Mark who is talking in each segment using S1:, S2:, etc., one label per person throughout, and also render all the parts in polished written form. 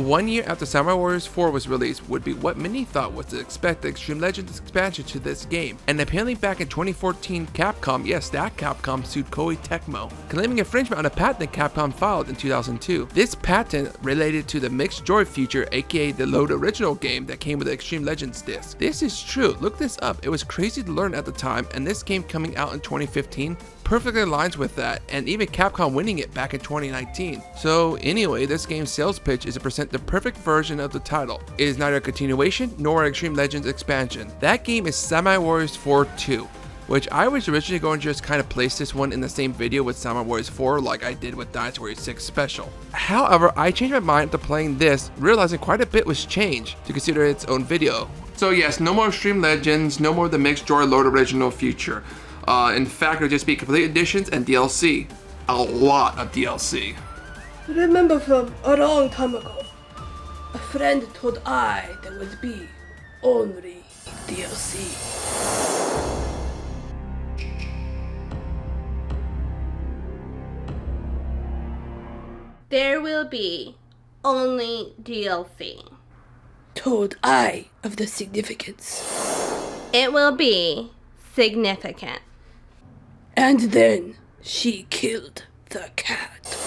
S1: 1 year after Samurai Warriors 4 was released would be what many thought was to expect the Extreme Legends expansion to this game, and apparently back in 2014 Capcom, yes that Capcom, sued Koei Tecmo, claiming infringement on a patent Capcom filed in 2002. This patent related to the mixed joy feature, aka the load original game that came with the Extreme Legends disc. This is true, look this up, it was crazy to learn at the time, and this game coming out in 2015 perfectly aligns with that, and even Capcom winning it back in 2019. So anyway, this game's sales pitch is to present the perfect version of the title. It is neither a continuation nor an Extreme Legends expansion. That game is Samurai Warriors 4 2, which I was originally going to just kind of place this one in the same video with Samurai Warriors 4 like I did with Dynasty Warriors 6 Special. However, I changed my mind after playing this, realizing quite a bit was changed to consider its own video. So yes, no more Extreme Legends, no more the mixed joy load original feature. In fact, it'll just be complete editions and DLC. A lot of DLC.
S2: Remember from a long time ago, a friend told I there would be only DLC.
S3: There will be only DLC.
S2: Told I of the significance.
S3: It will be significant.
S2: And then she killed the cat.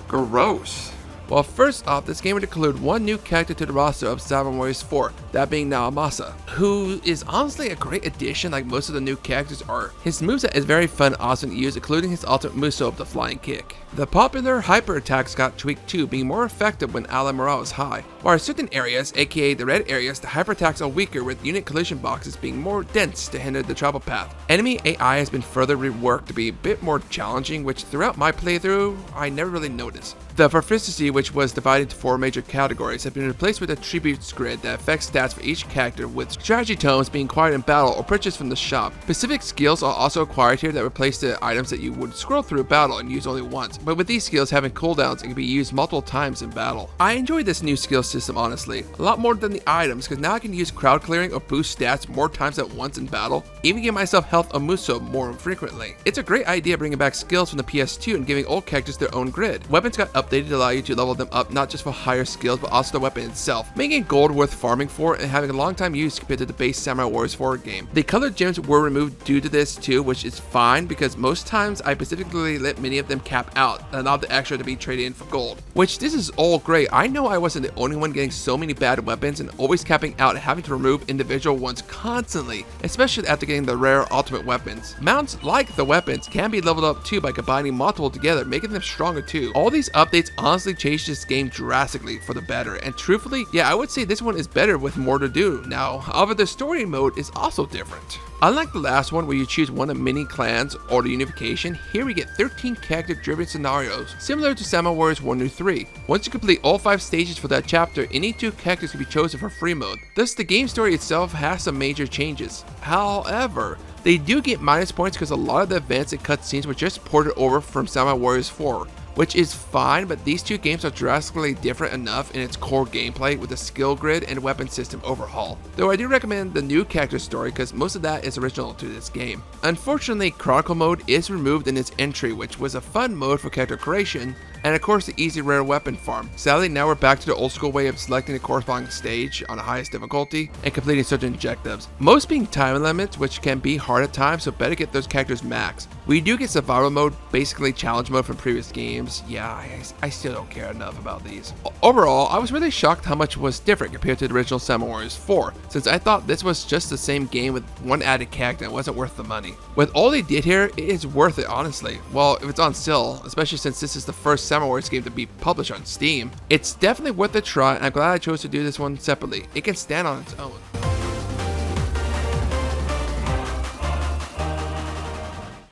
S1: Gross. Well, first off, this game would include one new character to the roster of Samurai Warriors 4, that being Naomasa, who is honestly a great addition like most of the new characters are. His moveset is very fun and awesome to use, including his ultimate Musouary, the flying kick. The popular hyper attacks got tweaked too, being more effective when ally morale is high, while in certain areas, aka the red areas, the hyper attacks are weaker with unit collision boxes being more dense to hinder the travel path. Enemy AI has been further reworked to be a bit more challenging, which throughout my playthrough, I never really noticed. The proficiency, which was divided into 4 major categories, have been replaced with a tributes grid that affects stats for each character, with strategy tomes being acquired in battle or purchased from the shop. Specific skills are also acquired here that replace the items that you would scroll through battle and use only once, but with these skills having cooldowns, it can be used multiple times in battle. I enjoyed this new skill system honestly, a lot more than the items, because now I can use crowd clearing or boost stats more times at once in battle, even give myself health or Muso more frequently. It's a great idea bringing back skills from the PS2 and giving old characters their own grid. Weapons got updated to allow you to level them up not just for higher skills but also the weapon itself, making gold worth farming for and having a long time use compared to the base Samurai Warriors 4 game. The colored gems were removed due to this too, which is fine because most times I specifically let many of them cap out and allow the extra to be traded in for gold. Which this is all great. I know I wasn't the only one getting so many bad weapons and always capping out and having to remove individual ones constantly, especially after getting the rare ultimate weapons. Mounts, like the weapons, can be leveled up too by combining multiple together, making them stronger too. All these updates honestly changed this game drastically for the better, and truthfully, yeah, I would say this one is better with more to do now. However, the story mode is also different. Unlike the last one where you choose one of many clans or the unification, here we get 13 character driven scenarios, similar to Samurai Warriors 1 through 3. Once you complete all 5 stages for that chapter, any 2 characters can be chosen for free mode. Thus, the game story itself has some major changes. However, they do get minus points because a lot of the events and cutscenes were just ported over from Samurai Warriors 4. Which is fine, but these 2 games are drastically different enough in its core gameplay with the skill grid and weapon system overhaul. Though I do recommend the new character story because most of that is original to this game. Unfortunately, Chronicle mode is removed in its entry, which was a fun mode for character creation, and of course the easy rare weapon farm. Sadly, now we're back to the old school way of selecting the corresponding stage on the highest difficulty and completing certain objectives. Most being time limits, which can be hard at times, so better get those characters max. We do get survival mode, basically challenge mode from previous games. Yeah, I still don't care enough about these. Overall, I was really shocked how much was different compared to the original Samurai Warriors 4, since I thought this was just the same game with one added character and it wasn't worth the money. With all they did here, it is worth it honestly. Well, if it's on sale, especially since this is the first Samurai Warriors game to be published on Steam, it's definitely worth a try, and I'm glad I chose to do this one separately. It can stand on its own.